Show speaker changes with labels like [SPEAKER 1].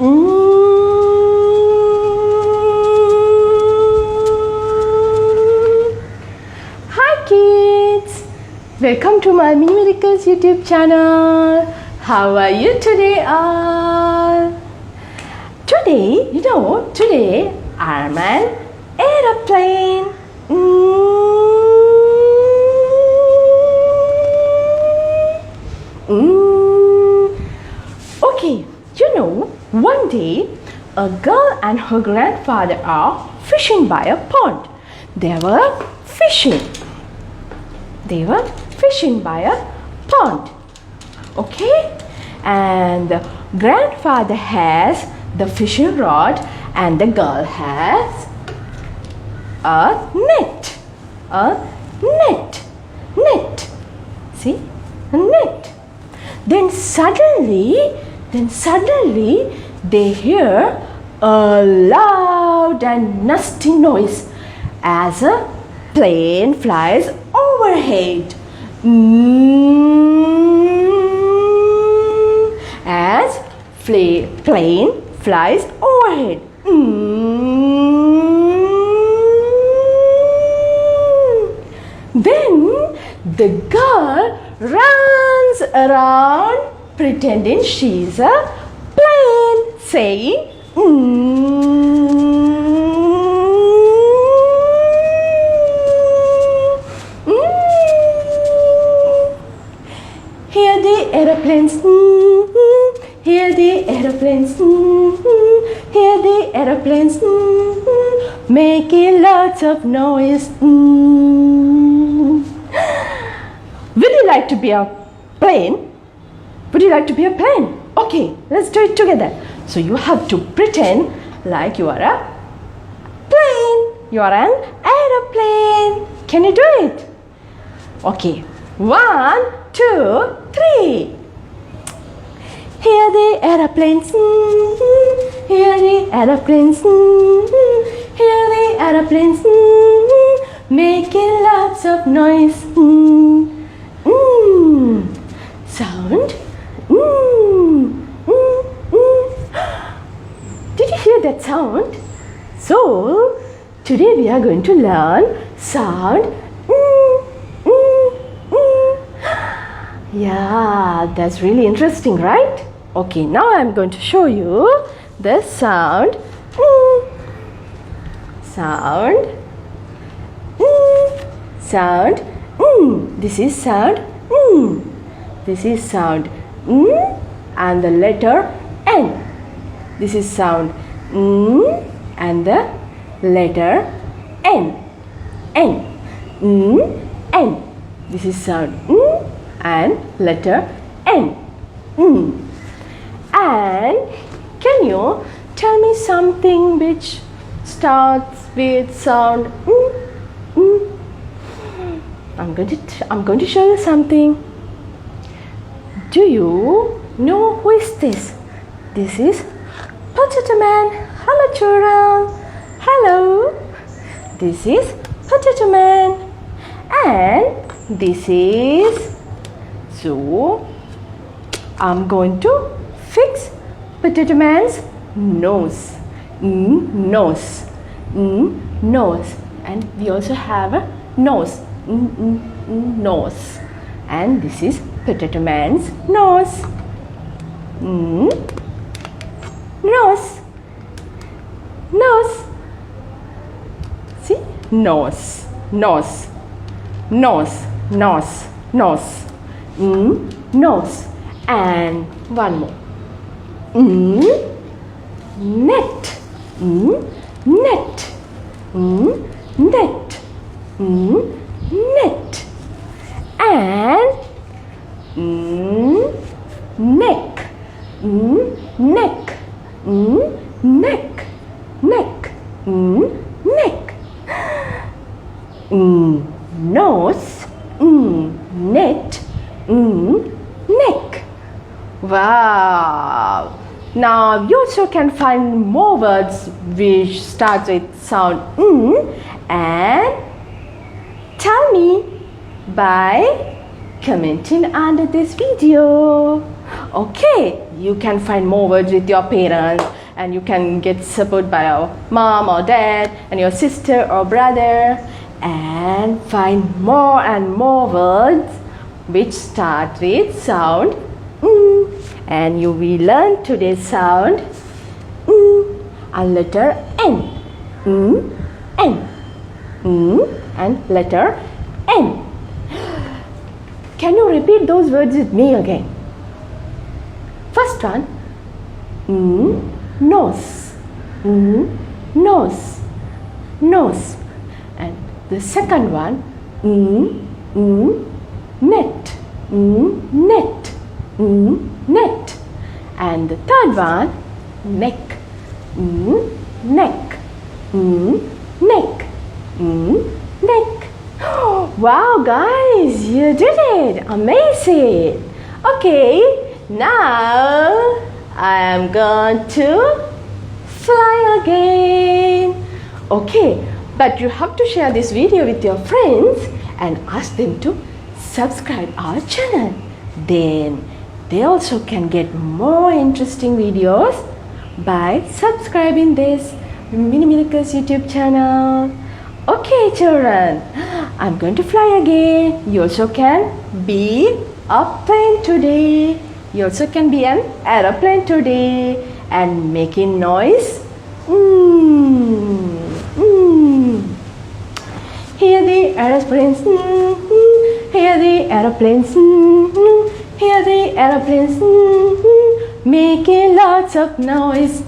[SPEAKER 1] Hi kids! Welcome to my Mini Miracles YouTube channel. How are you today all? Today I'm an aeroplane. Okay, one day a girl and her grandfather are fishing by a pond. They were fishing by a pond. Okay, and the grandfather has the fishing rod and the girl has a net. See, a net. Then suddenly they hear a loud and nasty noise as a plane flies overhead. As plane flies overhead. Then the girl runs around pretending she's a plane, saying Hear the aeroplanes, hear the aeroplanes, hear the aeroplanes, making lots of noise. Would you like to be a plane? Would you like to be a plane? Okay, let's do it together. So you have to pretend like you are a plane. You are an aeroplane. Can you do it? Okay. 1, 2, 3. Hear the aeroplanes, hear the aeroplanes, hear the aeroplanes, making lots of noise. Sound. Did you hear that sound? So, today we are going to learn sound. Yeah, that's really interesting, right? Okay, now I'm going to show you the sound. Sound. Sound. This is sound. This is sound. And the letter N. This is sound. And the letter N. N. N. This is sound. And letter N. And can you tell me something which starts with sound? I'm going to show you something. Do you know who is this? This is Potato Man. Hello children. Hello. This is Potato Man. And this is... So, I'm going to fix Potato Man's nose. Nose. Nose. And we also have a nose. Nose. And this is Potato Man's nose. Nose. Nose. See? Nose. Nose. Nose. Nose. Nose. Nose. And one more. Net. Net. Net. Net. And neck. Neck. Neck. Neck. Neck. Nose. Net. Neck. Wow! Now you also can find more words which start with sound and tell me by commenting under this video. Okay, you can find more words with your parents, and you can get support by your mom or dad and your sister or brother, and find more and more words which start with sound and you will learn today's sound and letter N. N. And letter N. Can you repeat those words with me again? First one, nose. Nose. Nose. And the second one, net. Net. Net. And the third one, neck. Neck. Neck. Neck. Wow, guys, you did it! Amazing! Okay, now I am going to fly again. Okay, but you have to share this video with your friends and ask them to subscribe our channel. Then they also can get more interesting videos by subscribing this Mini Miracles YouTube channel. Okay, children, I'm going to fly again. You also can be a plane today. You also can be an aeroplane today and making noise. Hear the aeroplanes. Hear the aeroplanes. Hear the aeroplanes. Making lots of noise.